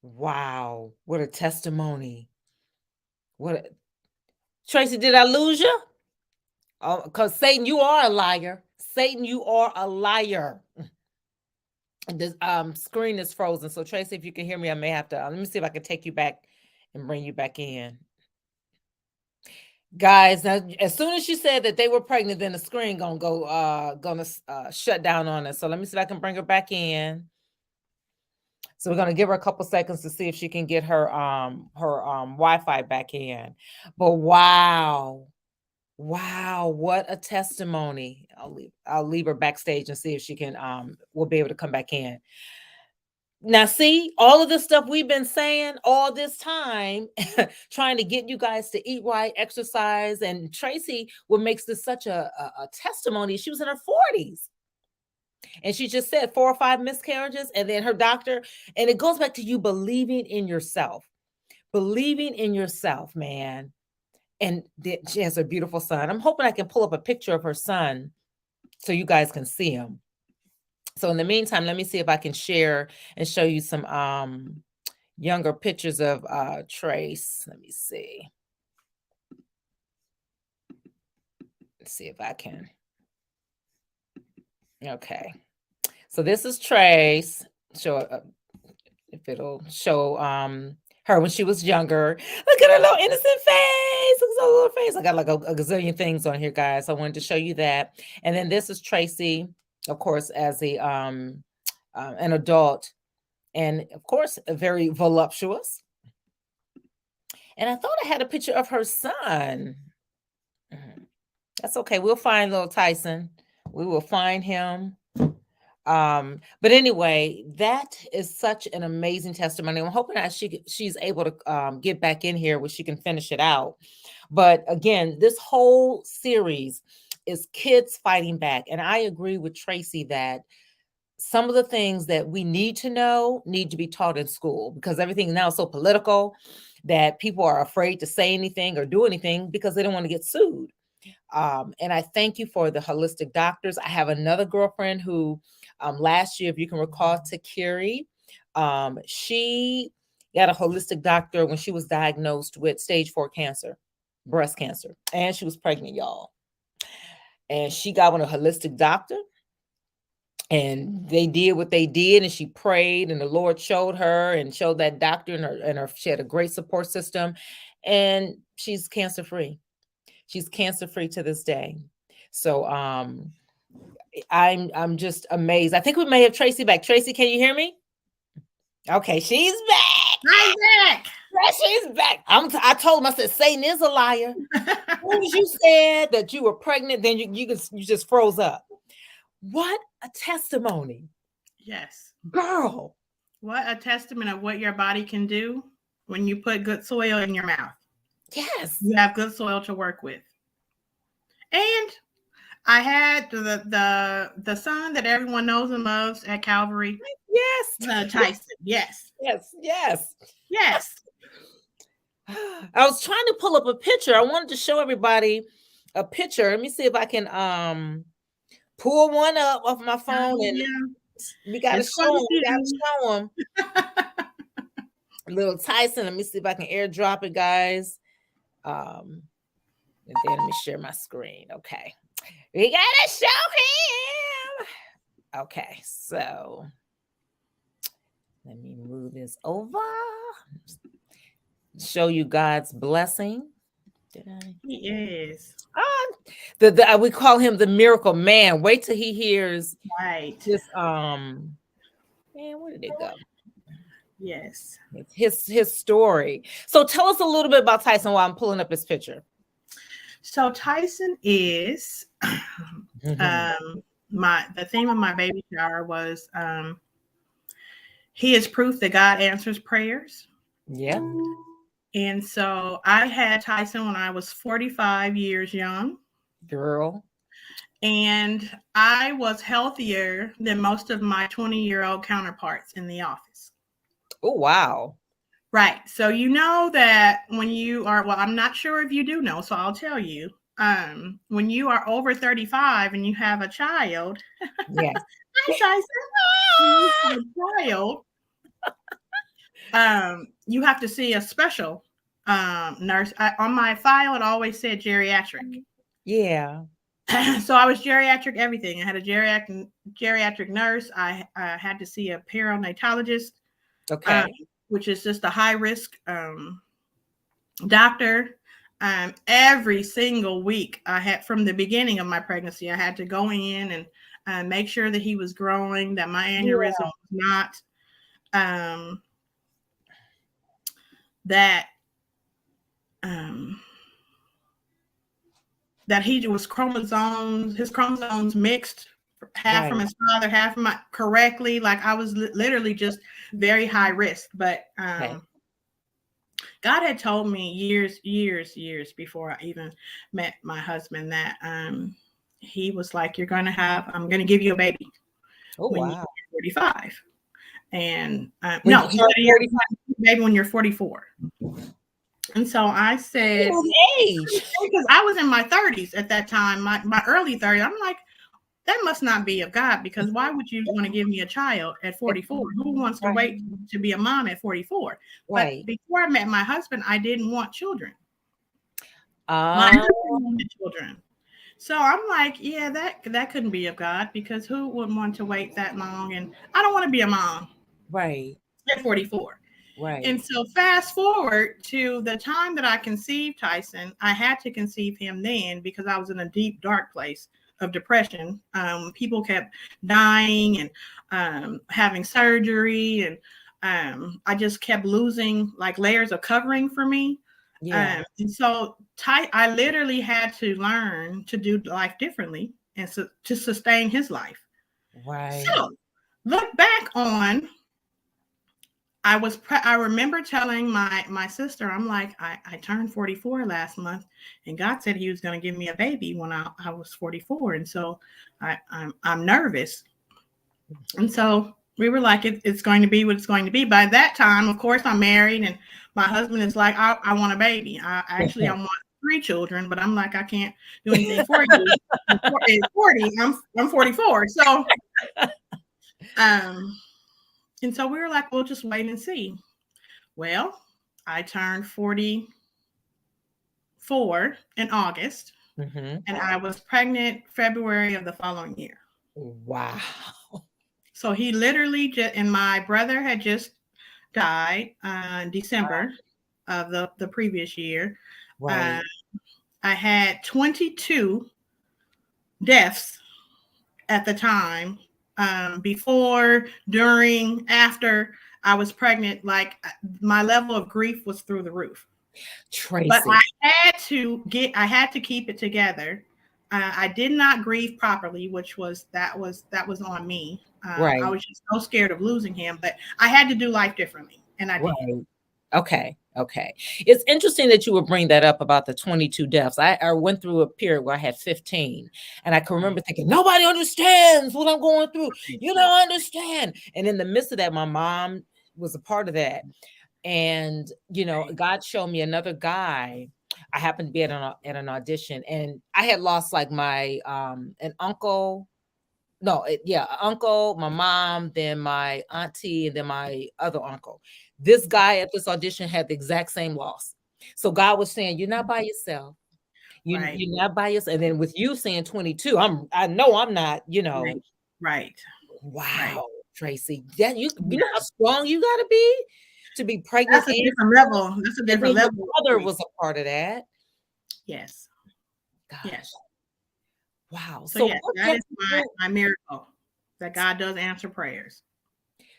S1: Wow. What a testimony. What a... Traci, did I lose you? Oh, because Satan, you are a liar. Satan, you are a liar. The screen is frozen. So Traci, if you can hear me, I may have to let me see if I can take you back and bring you back in. Guys, now as soon as she said that they were pregnant, then the screen gonna shut down on us. So let me see if I can bring her back in. So we're gonna give her a couple seconds to see if she can get her Wi-Fi back in. But wow, what a testimony. I'll leave her backstage and see if she can will be able to come back in. Now, see, all of this stuff we've been saying all this time, trying to get you guys to eat right, exercise. And Traci, what makes this such a testimony, she was in her 40s. And she just said 4 or 5 miscarriages. And then her doctor, and it goes back to you believing in yourself. Believing in yourself, man. And she has a beautiful son. I'm hoping I can pull up a picture of her son so you guys can see him. So in the meantime, let me see if I can share and show you some younger pictures of Trace. Let me see. Let's see if I can. Okay. So this is Trace. Show if it'll show her when she was younger. Look at her little innocent face. Look at her little face. I got like a gazillion things on here, guys. I wanted to show you that. And then this is Traci, of course, as an adult, and of course, very voluptuous. And I thought I had a picture of her son. That's okay. We'll find little Tyson. We will find him. But anyway, that is such an amazing testimony. I'm hoping that she's able to get back in here where she can finish it out. But again, this whole series is kids fighting back. And I agree with Traci that some of the things that we need to know need to be taught in school, because everything now is so political that people are afraid to say anything or do anything because they don't want to get sued. And I thank you for the holistic doctors. I have another girlfriend who last year, if you can recall, Takiri, she got a holistic doctor when she was diagnosed with stage 4 cancer, breast cancer, and she was pregnant, y'all. And she got one a holistic doctor, and they did what they did, and she prayed, and the Lord showed her and showed that doctor, and she had a great support system, and she's cancer free. She's cancer free to this day. So I'm just amazed. I think we may have Traci back. Traci, can you hear me? Okay, she's back.
S2: I'm back.
S1: She's back. I told him, I said, Satan is a liar. As soon as you said that you were pregnant, then you just froze up. What a testimony.
S2: Yes.
S1: Girl.
S2: What a testament of what your body can do when you put good soil in your mouth.
S1: Yes.
S2: You have good soil to work with. And I had the son that everyone knows and loves at Calvary.
S1: Yes.
S2: Tyson. Yes.
S1: Yes. I was trying to pull up a picture. I wanted to show everybody a picture. Let me see if I can pull one up off my phone, and we gotta show them. Little Tyson. Let me see if I can airdrop it, guys. And then let me share my screen. Okay. We gotta show him. Okay, so let me move this over. Show you God's blessing. Did I?
S2: Yes.
S1: We call him the miracle man. Wait till he hears this. Man, where did it go?
S2: Yes.
S1: His story. So tell us a little bit about Tyson while I'm pulling up his picture.
S2: So Tyson is the theme of my baby shower was he is proof that God answers prayers.
S1: Yeah.
S2: And so I had Tyson when I was 45 years young.
S1: Girl.
S2: And I was healthier than most of my 20-year-old counterparts in the office.
S1: Oh, wow.
S2: Right. So you know that when you are, well, I'm not sure if you do know, so I'll tell you. When you are over 35 and you have a child,
S1: yes.
S2: Hi, Tyson. You have to see a special nurse. On my file, it always said geriatric.
S1: Yeah.
S2: So I was geriatric everything. I had a geriatric nurse. I had to see a perinatologist, um,
S1: Okay.
S2: which is just a high risk doctor. Every single week, I had from the beginning of my pregnancy, I had to go in and make sure that he was growing, that my aneurysm
S1: Yeah.
S2: was not, that um, that he was his chromosomes mixed, half from
S1: Right.
S2: his father, half from my correctly. Like I was literally just very high risk. But
S1: Okay.
S2: God had told me years before I even met my husband that he was like, I'm going to give you a baby
S1: Oh,
S2: when
S1: wow.
S2: you're 45. And
S1: When
S2: no,
S1: you
S2: he
S1: turn
S2: said, "You're
S1: 45,
S2: baby when you're 44." And so I said,
S1: age.
S2: because I was in my 30s at that time, my early 30s. I'm like, that must not be of God, because why would you want to give me a child at 44? Who wants to
S1: Right.
S2: wait to be a mom at 44? But
S1: Right.
S2: before I met my husband, I didn't want children. My
S1: Uh,
S2: husband wanted children. So I'm like, yeah, that couldn't be of God, because who would want to wait that long? And I don't want to be a mom
S1: right.
S2: at 44.
S1: Right.
S2: And so fast forward to the time that I conceived Tyson, I had to conceive him then because I was in a deep, dark place of depression. People kept dying and having surgery, and I just kept losing like layers of covering for me.
S1: Yeah.
S2: And so I literally had to learn to do life differently and to sustain his life.
S1: Right.
S2: So look back on, I remember telling my sister, I'm like, I turned 44 last month, and God said he was going to give me a baby when I was 44. And so I'm nervous. And so we were like, it's going to be what it's going to be. By that time, of course, I'm married, and my husband is like, I want a baby. I want 3 children, but I'm like, I can't do anything for you. At 40, I'm 44. So, um, and so we were like, we'll just wait and see. Well, I turned 44 in August,
S1: Mm-hmm.
S2: and I was pregnant February of the following year.
S1: Wow.
S2: So he literally just, and my brother had just died in December of the previous year. Uh,
S1: Right.
S2: I had 22 deaths at the time, before, during, after I was pregnant. Like my level of grief was through the roof. But
S1: Traci.
S2: I had to keep it together. I did not grieve properly, which was on me. I
S1: Right.
S2: was just so scared of losing him, but I had to do life differently, and I did.
S1: Right. Okay. Okay. It's interesting that you would bring that up about the 22 deaths. I went through a period where I had 15, and I can remember thinking, nobody understands what I'm going through. You don't understand. And in the midst of that, my mom was a part of that. And, God showed me another guy. I happened to be at an audition, and I had lost like my, an uncle. No, yeah, uncle, my mom, then my auntie, and then my other uncle. This guy at this audition had the exact same loss. So God was saying, "You're not by yourself.
S2: Right,
S1: You're not by yourself." And then with you saying 22, I know I'm not.
S2: right, right, right.
S1: Wow, Traci, that you know
S2: Yeah.
S1: how strong you got to be pregnant,
S2: That's a different level. That's a
S1: and
S2: different
S1: then your
S2: level of
S1: mother
S2: grief.
S1: was a part of that.
S2: Yes,
S1: Gosh,
S2: yes.
S1: wow.
S2: So
S1: So
S2: yes,
S1: what
S2: that
S1: did
S2: is
S1: you
S2: my
S1: do?
S2: my miracle, that God does answer prayers.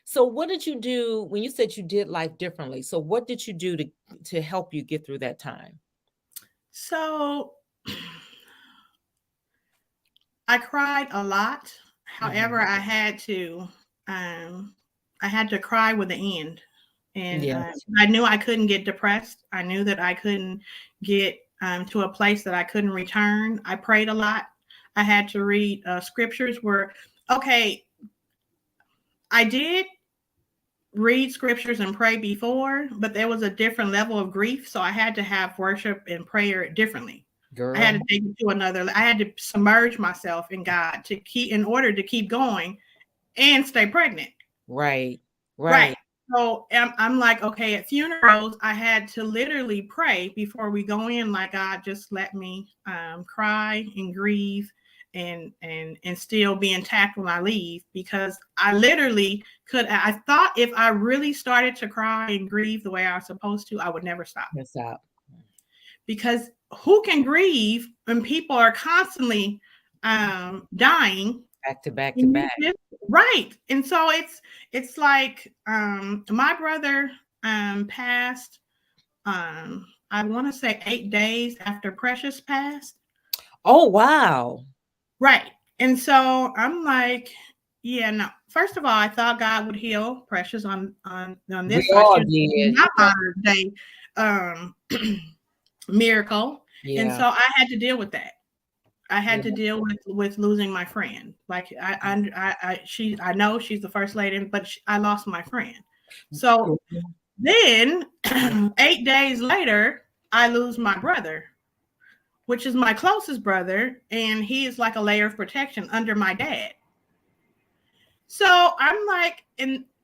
S1: So what did you do when you said you did life differently? So what did you do to help you get through that time?
S2: So I cried a lot. However,
S1: Mhm.
S2: um, I had to cry with the end, and
S1: Yes.
S2: I knew I couldn't get depressed. I knew that I couldn't get to a place that I couldn't return. I prayed a lot. I had to read scriptures. Okay, I did read scriptures and pray before, but there was a different level of grief, so I had to have worship and prayer differently. I had
S1: Girl.
S2: to take it to another. I had to submerge myself in God in order to keep going and stay pregnant.
S1: Right.
S2: Right.
S1: Right.
S2: So I'm like, okay, at funerals, I had to literally pray before we go in, like, God, just let me cry and grieve and still be intact when I leave, because I literally could. I thought if I really started to cry and grieve the way I was supposed to, I would never stop.
S1: Miss out.
S2: Because who can grieve when people are constantly dying?
S1: Back to back to back.
S2: Right. And so it's like my brother passed I want to say 8 days after Precious passed.
S1: Oh, wow.
S2: Right. And so I'm like, yeah, no. First of all, I thought God would heal Precious on
S1: We
S2: this side.
S1: all
S2: She was
S1: did.
S2: my modern day um miracle. And
S1: Yeah.
S2: so I had to deal with that. I had to
S1: Yeah.
S2: deal with losing my friend. Like I know she's the first lady, but I lost my friend. So then 8 days later, I lose my brother, which is my closest brother, and he is like a layer of protection under my dad. So I'm like,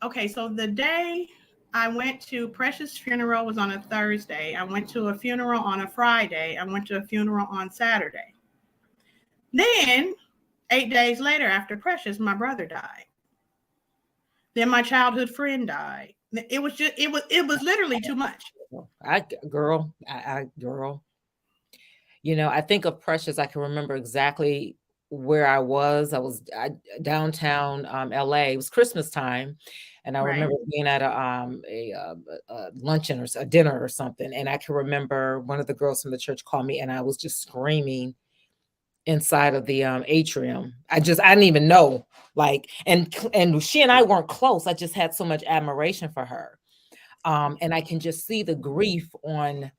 S2: okay, so the day I went to Precious' funeral was on a Thursday. I went to a funeral on a Friday. I went to a funeral on Saturday. Then 8 days later, after Precious, my brother died. Then my childhood friend died. It was literally too much.
S1: Girl. I think of Precious. I can remember exactly where I was. Downtown LA. It was Christmas time, and I
S2: Right.
S1: remember being at a luncheon or a dinner or something. And I can remember one of the girls from the church called me, and I was just screaming inside of the atrium. I didn't even know, like, and she and I weren't close. I just had so much admiration for her. And I can just see the grief on,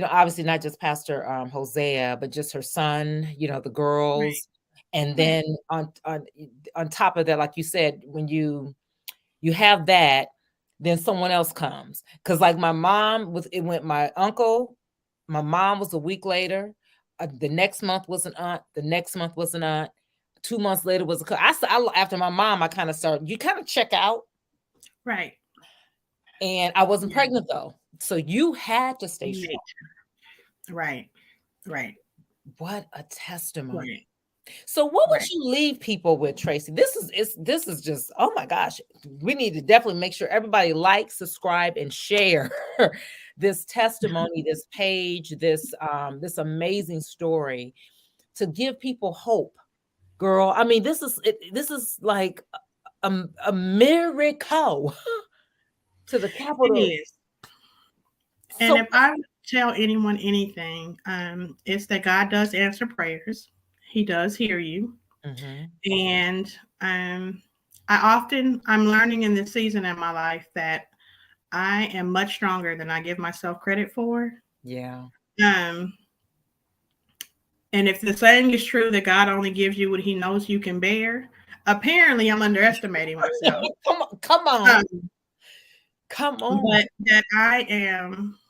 S1: obviously not just Pastor Hosea, but just her son, the
S2: Right.
S1: girls. And
S2: Right.
S1: then on top of that, like you said, when you have that, then someone else comes. Because like my uncle, my mom was a week later. The next month was an aunt. The next month was an aunt. 2 months later was after my mom, I kind of started, you kind of check out.
S2: Right.
S1: And I wasn't pregnant though. So you had to stay strong.
S2: Right. Right.
S1: What a testimony.
S2: Right.
S1: So what would
S2: Right.
S1: you leave people with, Traci? This is just, oh my gosh. We need to definitely make sure everybody likes, subscribe, and share this testimony, this page, this amazing story, to give people hope. Girl, I mean, this is like a miracle to the
S2: It
S1: capital.
S2: is. And
S1: So
S2: if I tell anyone anything, it's that God does answer prayers. He does hear you.
S1: mhm,
S2: And I'm learning in this season in my life that I am much stronger than I give myself credit for.
S1: yeah.
S2: Um, and if the saying is true that God only gives you what he knows you can bear, apparently I'm underestimating myself.
S1: Come on.
S2: Um,
S1: Come on.
S2: but that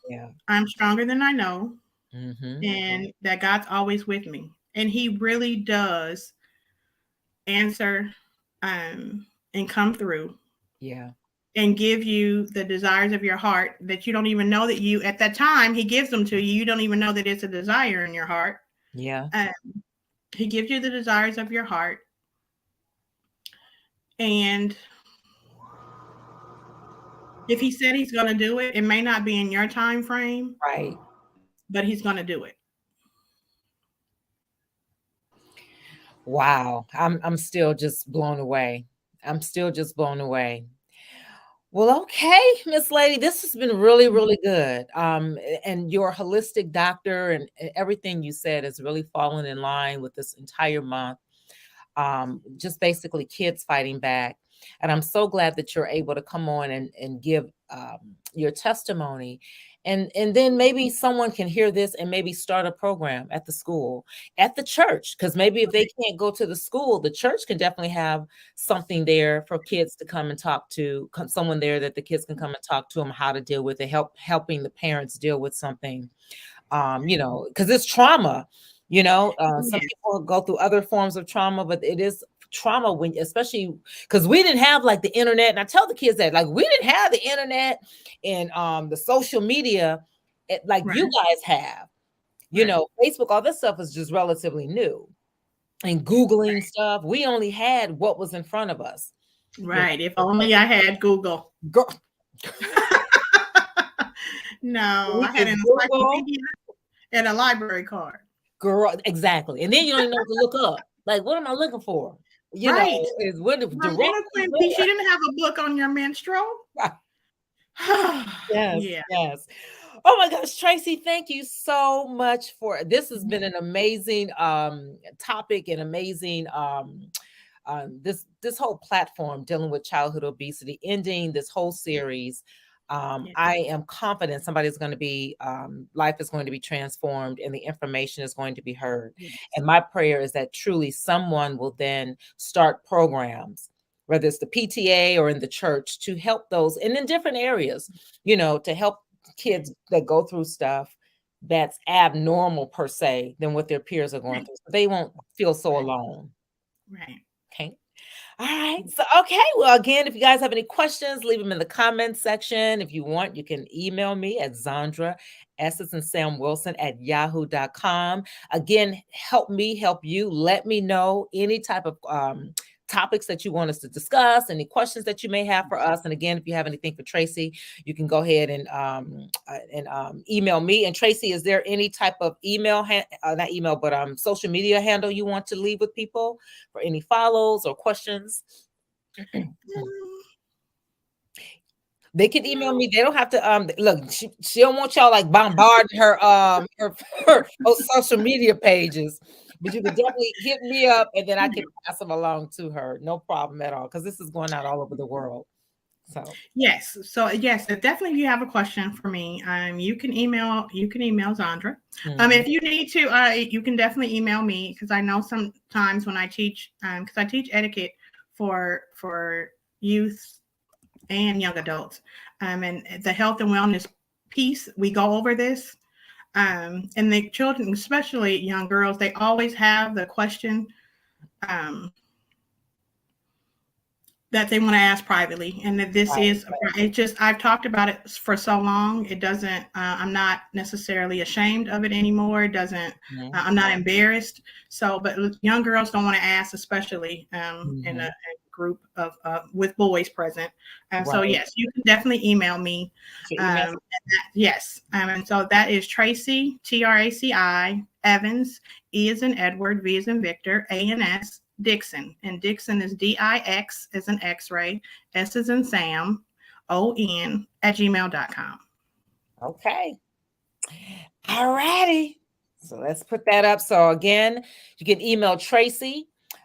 S1: Yeah.
S2: I'm stronger than I know,
S1: Mhm.
S2: and that God's always with me. And he really does answer and come through
S1: Yeah.
S2: and give you the desires of your heart that you don't even know that you, at that time, he gives them to you. You don't even know that it's a desire in your heart.
S1: Yeah.
S2: Um, he gives you the desires of your heart. And if he said he's going to do it, it may not be in your time frame,
S1: Right.
S2: but he's going to do it.
S1: Wow. I'm still just blown away. I'm still just blown away. Well, okay, Miss Lady, this has been really, really good. And your holistic doctor and everything you said has really fallen in line with this entire month. Just basically kids fighting back. And I'm so glad that you're able to come on and give your testimony. And then maybe someone can hear this and maybe start a program at the school, at the church, because maybe if they can't go to the school, the church can definitely have something there for kids to come and talk to, someone there that the kids can come and talk to them how to deal with it, helping the parents deal with something, because it's trauma. Some
S2: Yes.
S1: people go through other forms of trauma, but it is trauma when, especially because we didn't have like the internet. And I tell the kids that like we didn't have the internet and the social media like
S2: Right.
S1: you guys have. You know, Facebook, all this stuff is just relatively new. And Googling stuff, we only had what was in front of us.
S2: Right. If only I had Google.
S1: Girl,
S2: No,
S1: we
S2: I had
S1: could
S2: an
S1: Google.
S2: encyclopedia and a library card.
S1: Girl, exactly. And then you don't even know what to look up. Like, what am I looking for? You know,
S2: Right.
S1: is what
S2: Ramona
S1: directions
S2: Quimby, she
S1: where?
S2: didn't have a book on your menstrual.
S1: Yes,
S2: Yeah.
S1: yes. Oh my gosh, Traci, thank you so much for this. Has been an amazing topic and amazing this whole platform dealing with childhood obesity, ending this whole series.
S2: Yeah.
S1: I am confident somebody's going to be life is going to be transformed and the information is going to be heard.
S2: Yes.
S1: And my prayer is that truly someone will then start programs, whether it's the PTA or in the church, to help those and in different areas, you know, to help kids that go through stuff that's abnormal per se than what their peers are going through. So they won't feel so alone.
S2: Right.
S1: Okay. All right. So, okay. Well, again, if you guys have any questions, leave them in the comments section. If you want, you can email me at Zondra, Esses and Sam Wilson at yahoo.com. Again, help me help you. Let me know any type of topics that you want us to discuss, any questions that you may have for us. And again, if you have anything for Traci, you can go ahead and email me. And Traci, is there any type of email, not email, but social media handle you want to leave with people for any follows or questions? They can email me. They don't have to look, she don't want y'all like bombarding her her social media pages. But you can definitely hit me up and then I can pass them along to her. No problem at all. Because this is going out all over the world. So
S2: yes. So yes, definitely if you have a question for me, you can email Zondra. If you need to, you can definitely email me because I know sometimes when I teach, because I teach etiquette for youth and young adults. And the health and wellness piece, we go over this. And the children, especially young girls, they always have the question that they want to ask privately. And that this is, it just, I've talked about it for so long. It doesn't, I'm not necessarily ashamed of it anymore. It doesn't, I'm not embarrassed. So, but young girls don't want to ask, especially in a group of with boys present. So yes, you can definitely email me. Yes. And so that is Traci, Traci Evans, E as in Edward, V as in Victor, ANS Dixon. And Dixon is DIX as in X-ray, S as in Sam, ON @gmail.com.
S1: Okay. All righty. So let's put that up. So again, you can email Traci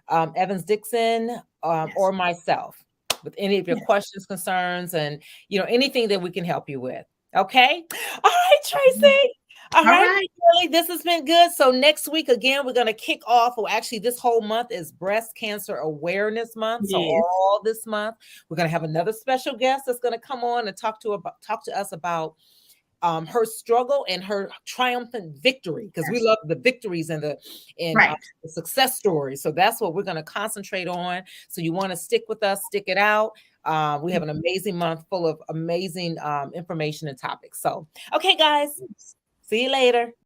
S1: Evans Dixon or myself with any of your questions, concerns, and anything that we can help you with. Okay. All right, Traci. All right. Really, this has been good. So next week, again, we're going to kick off. Well, actually, this whole month is Breast Cancer Awareness Month. So all this month, we're going to have another special guest that's going to come on and talk to us about her struggle and her triumphant victory, because we love the victories and the success stories. So that's what we're going to concentrate on. So you want to stick with us, stick it out. We have an amazing month full of amazing information and topics. So, okay, guys, see you later.